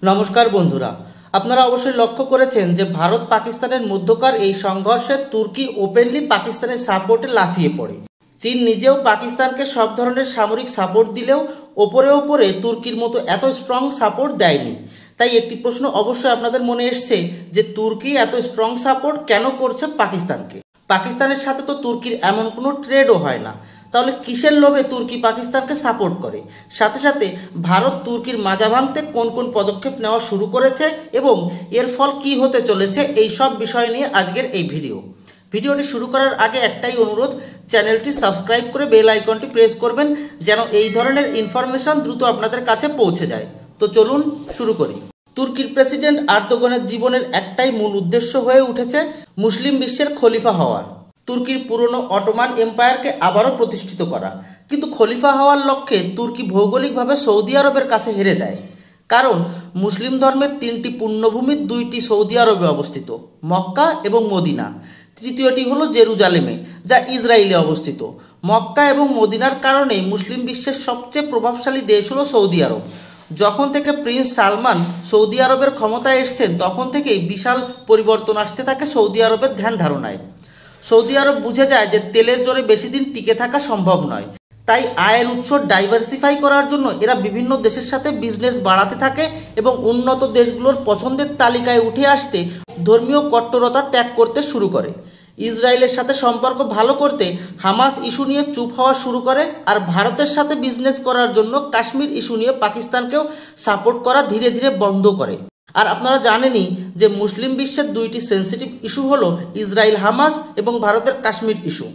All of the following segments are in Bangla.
নমস্কার বন্ধুরা, আপনারা অবশ্যই লক্ষ্য করেছেন যে ভারত পাকিস্তানের মধ্যকার এই সংঘর্ষে তুর্কি ওপেনলি পাকিস্তানের সাপোর্টে লাফিয়ে পড়ে। চীন নিজেও পাকিস্তানকে সব ধরনের সামরিক সাপোর্ট দিলেও ওপরে তুর্কির মতো এত স্ট্রং সাপোর্ট দেয়নি। তাই একটি প্রশ্ন অবশ্যই আপনাদের মনে এসছে যে তুর্কি এত স্ট্রং সাপোর্ট কেন করছে পাকিস্তানকে। পাকিস্তানের সাথে তো তুর্কির এমন কোনো ট্রেডও হয় না, তাহলে কিসের লোভে তুর্কি পাকিস্তানকে সাপোর্ট করে? সাথে সাথে ভারত তুর্কির মাজা ভাঙতে কোন কোন পদক্ষেপ নেওয়া শুরু করেছে এবং এর ফল কি হতে চলেছে, এই সব বিষয় নিয়ে আজকের এই ভিডিওটি শুরু করার আগে একটাই অনুরোধ, চ্যানেলটি সাবস্ক্রাইব করে বেল আইকনটি প্রেস করবেন যেন এই ধরনের ইনফরমেশন দ্রুত আপনাদের কাছে পৌঁছে যায়। তো চলুন শুরু করি। তুর্কির প্রেসিডেন্ট আর্দোগানের জীবনের একটাই মূল উদ্দেশ্য হয়ে উঠেছে মুসলিম বিশ্বের খলিফা হওয়ার, তুর্কির পুরনো অটোমান এম্পায়ারকে আবারও প্রতিষ্ঠিত করা। কিন্তু খলিফা হওয়ার লক্ষ্যে তুর্কি ভৌগোলিকভাবে সৌদি আরবের কাছে হেরে যায়, কারণ মুসলিম ধর্মের তিনটি পুণ্যভূমির দুইটি সৌদি আরবে অবস্থিত, মক্কা এবং মদিনা। তৃতীয়টি হলো জেরুজালেমে, যা ইসরায়েলে অবস্থিত। মক্কা এবং মদিনার কারণে মুসলিম বিশ্বের সবচেয়ে প্রভাবশালী দেশ হলো সৌদি আরব। যখন থেকে প্রিন্স সালমান সৌদি আরবের ক্ষমতায় এসছেন তখন থেকেই বিশাল পরিবর্তন আসতে থাকে সৌদি আরবের ধ্যান ধারণায়। সৌদি আরব বুঝে যায় যে তেলের জোরে বেশি দিন টিকে থাকা সম্ভব নয়, তাই আয়ের উৎস ডাইভার্সিফাই করার জন্য এরা বিভিন্ন দেশের সাথে বিজনেস বাড়াতে থাকে এবং উন্নত দেশগুলোর পছন্দের তালিকায় উঠে আসতে ধর্মীয় কট্টরতা ত্যাগ করতে শুরু করে। ইসরায়েলের সাথে সম্পর্ক ভালো করতে হামাস ইস্যু নিয়ে চুপ হওয়া শুরু করে, আর ভারতের সাথে বিজনেস করার জন্য কাশ্মীর ইস্যু নিয়ে পাকিস্তানকেও সাপোর্ট করা ধীরে ধীরে বন্ধ করে। আর আপনারা জানেনই যে মুসলিম বিশ্বের দুইটি সেন্সিটিভ ইস্যু হলো ইসরায়েল হামাস এবং ভারতের কাশ্মীর ইস্যু।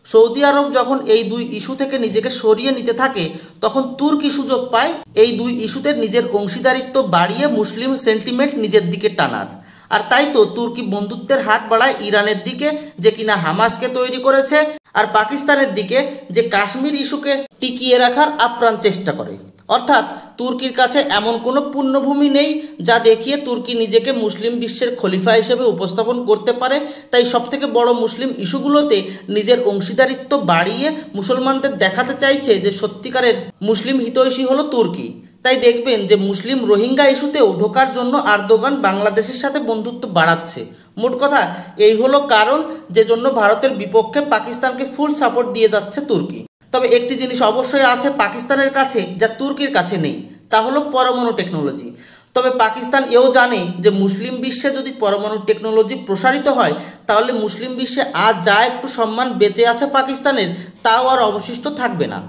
সৌদি আরব যখন এই দুই ইস্যু থেকে নিজেকে সরিয়ে নিতে থাকে তখন তুর্কি সুযোগ পায় এই দুই ইস্যুতে নিজের অংশীদারিত্ব বাড়িয়ে মুসলিম সেন্টিমেন্ট নিজের দিকে টানার। আর তাই তো তুর্কি বন্ধুত্বের হাত বাড়ায় ইরানের দিকে, যে কিনা হামাসকে তৈরি করেছে, আর পাকিস্তানের দিকে, যে কাশ্মীর ইস্যুকে টিকিয়ে রাখার আপ্রাণ চেষ্টা করে। অর্থাৎ তুর্কির কাছে এমন কোনো পুণ্যভূমি নেই যা দেখিয়ে তুর্কি নিজেকে মুসলিম বিশ্বের খলিফা হিসেবে উপস্থাপন করতে পারে। তাই সবথেকে বড় মুসলিম ইস্যুগুলোতে নিজের অংশীদারিত্ব বাড়িয়ে মুসলমানদের দেখাতে চাইছে যে সত্যিকারের মুসলিম হিতৈষী হলো তুর্কি। তাই দেখবেন যে মুসলিম রোহিঙ্গা ইস্যুতেও ঢোকার জন্য আর্দোগান বাংলাদেশের সাথে বন্ধুত্ব বাড়াচ্ছে। মোট কথা এই হলো কারণ যে জন্য ভারতের বিপক্ষে পাকিস্তানকে ফুল সাপোর্ট দিয়ে যাচ্ছে তুর্কি। তবে একটি জিনিস অবশ্যই আছে পাকিস্তানের কাছে যা তুর্কির কাছে নেই, তা হলো পরমাণু টেকনোলজি। তবে পাকিস্তান এও জানে যে মুসলিম বিশ্বে যদি পরমাণু টেকনোলজি প্রসারিত হয় তাহলে মুসলিম বিশ্বে আজ যা একটু সম্মান বেঁচে আছে পাকিস্তানের, তাও আর অবশিষ্ট থাকবে না।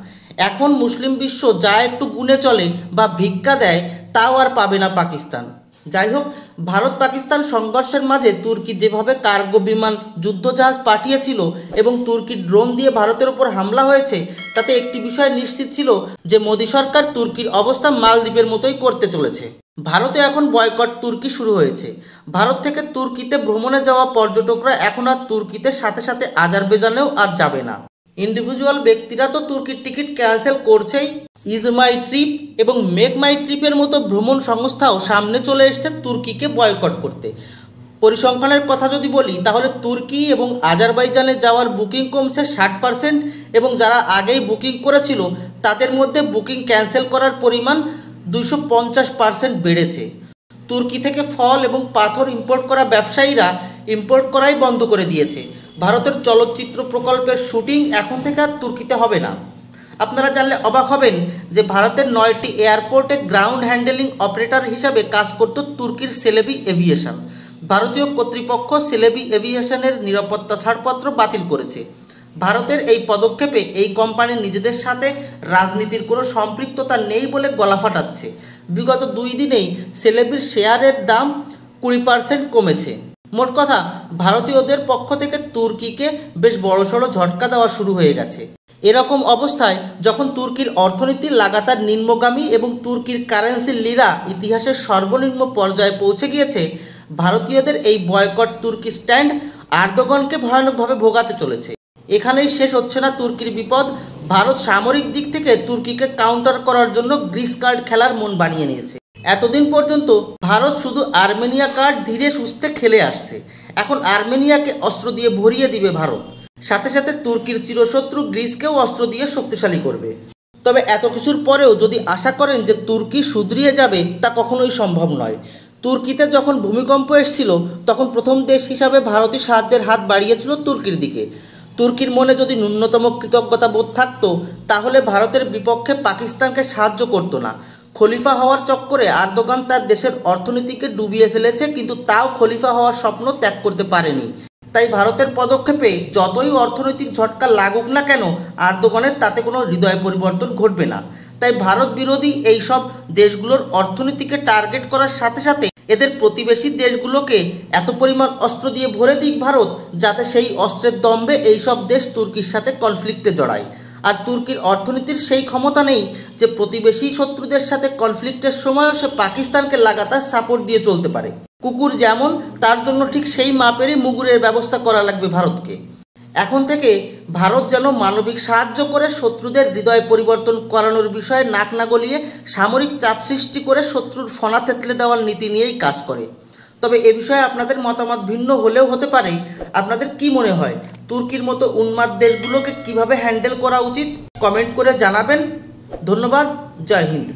এখন মুসলিম বিশ্ব যা একটু গুণে চলে বা ভিক্ষা দেয় তাও আর পাবে না পাকিস্তান। যাই হোক, ভারত পাকিস্তান সংঘর্ষের মাঝে তুর্কি যেভাবে কার্গো বিমান, যুদ্ধজাহাজ পাঠিয়েছিল এবং তুর্কির ড্রোন দিয়ে ভারতের ওপর হামলা হয়েছে, তাতে একটি বিষয় নিশ্চিত ছিল যে মোদী সরকার তুর্কির অবস্থা মালদ্বীপের মতোই করতে চলেছে। ভারতে এখন বয়কট তুর্কি শুরু হয়েছে। ভারত থেকে তুর্কিতে ভ্রমণে যাওয়া পর্যটকরা এখন আর তুর্কিতে সাথে সাথে আজারবাইজানেও আর যাবে না। ইন্ডিভিজুয়াল ব্যক্তিরা তো তুর্কির টিকিট ক্যান্সেল করছেই। ইজ মাই ট্রিপ এবং মেক মাই ট্রিপের মতো ভ্রমণ সংস্থাও সামনে চলে এসছে তুর্কিকে বয়কট করতে। পরিসংখ্যানের কথা যদি বলি তাহলে তুর্কি এবং আজারবাইজানে যাওয়ার বুকিং কমছে 60% এবং যারা আগেই বুকিং করেছিল তাদের মধ্যে বুকিং ক্যান্সেল করার পরিমাণ 250% বেড়েছে। তুর্কি থেকে ফল এবং পাথর ইম্পোর্ট করা ব্যবসায়ীরা ইম্পোর্ট করাই বন্ধ করে দিয়েছে। ভারতের চলচ্চিত্র প্রকল্পের শুটিং এখন থেকে আর তুর্কিতে হবে না। আপনারা জানলে অবাক হবেন যে ভারতের 9টি এয়ারপোর্টে গ্রাউন্ড হ্যান্ডেলিং অপারেটর হিসাবে কাজ করত তুর্কির সেলেবি এভিয়েশন। ভারতীয় কর্তৃপক্ষ সেলেবি এভিয়েশনের নিরাপত্তা ছাড়পত্র বাতিল করেছে। ভারতের এই পদক্ষেপে এই কোম্পানি নিজেদের সাথে রাজনীতির কোনো সম্পৃক্ততা নেই বলে গলা ফাটাচ্ছে। বিগত 2 দিনেই সেলেবির শেয়ারের দাম 20% কমেছে। মোট কথা, ভারতীয়দের পক্ষ থেকে তুর্কিকে বেশ বড়সড় ঝটকা দেওয়া শুরু হয়ে গেছে। এরকম অবস্থায় যখন তুর্কির অর্থনীতি লাগাতার নিম্নগামী এবং তুর্কির কারেন্সি লিরা ইতিহাসের সর্বনিম্ন পর্যায়ে পৌঁছে গিয়েছে, ভারতীয়দের এই বয়কট তুর্কি স্ট্যান্ড আর্দোগানকে ভয়ানকভাবে ভোগাতে চলেছে। এখানেই শেষ হচ্ছে না তুর্কির বিপদ। ভারত সামরিক দিক থেকে তুর্কিকে কাউন্টার করার জন্য গ্রিস কার্ড খেলার মন বানিয়ে নিয়েছে। এতদিন পর্যন্ত ভারত শুধু আর্মেনিয়া কার্ড ধীরে সুস্থে খেলে আসছে, এখন আর্মেনিয়াকে অস্ত্র দিয়ে ভরিয়ে দিবে ভারত। সাথে সাথে তুর্কির চিরশত্রু গ্রিসকেও অস্ত্র দিয়ে শক্তিশালী করবে। তবে এত কিছুর পরেও যদি আশা করেন যে তুর্কি শুধরিয়ে যাবে তা কখনোই সম্ভব নয়। তুর্কিতে যখন ভূমিকম্প এসেছিল তখন প্রথম দেশ হিসাবে ভারতীয় সাহায্যের হাত বাড়িয়েছিল তুর্কির দিকে। তুর্কির মনে যদি ন্যূনতম কৃতজ্ঞতা বোধ থাকতো তাহলে ভারতের বিপক্ষে পাকিস্তানকে সাহায্য করতো না। খলিফা হওয়ার চক্করে আর্দোগান তার দেশের অর্থনীতিকে ডুবিয়ে ফেলেছে, কিন্তু তাও খলিফা হওয়ার স্বপ্ন ত্যাগ করতে পারেনি। তাই ভারতের পদক্ষেপে যতই অর্থনৈতিক ঝটকা লাগুক না কেন, আর্দোগানের তাতে কোনো হৃদয় পরিবর্তন ঘটবে না। তাই ভারত বিরোধী এইসব দেশগুলোর অর্থনীতিকে টার্গেট করার সাথে সাথে এদের প্রতিবেশী দেশগুলোকে এত পরিমাণ অস্ত্র দিয়ে ভরে দিক ভারত, যাতে সেই অস্ত্রের দম্ভে এইসব দেশ তুর্কির সাথে কনফ্লিক্টে জড়ায়। আর তুর্কির অর্থনীতির সেই ক্ষমতা নেই যে প্রতিবেশী শত্রুদের সাথে কনফ্লিক্টের সময়ও সে পাকিস্তানকে লাগাতার সাপোর্ট দিয়ে চলতে পারে। কুকুর যেমন, তার জন্য ঠিক সেই মাপেরই মুগুরের ব্যবস্থা করা লাগবে ভারতকে। এখন থেকে ভারত যেন মানবিক সাহায্য করে শত্রুদের হৃদয় পরিবর্তন করানোর বিষয়ে নাক না গলিয়ে সামরিক চাপ সৃষ্টি করে শত্রুর ফনা থেতলে দেওয়ার নীতি নিয়েই কাজ করে। তবে এ বিষয়ে আপনাদের মতামত ভিন্ন হলেও হতে পারে। আপনাদের কি মনে হয় তুর্কির মতো উন্মাদ দেশগুলোকে কিভাবে হ্যান্ডেল করা উচিত? কমেন্ট করে জানাবেন। ধন্যবাদ। জয় হিন্দ।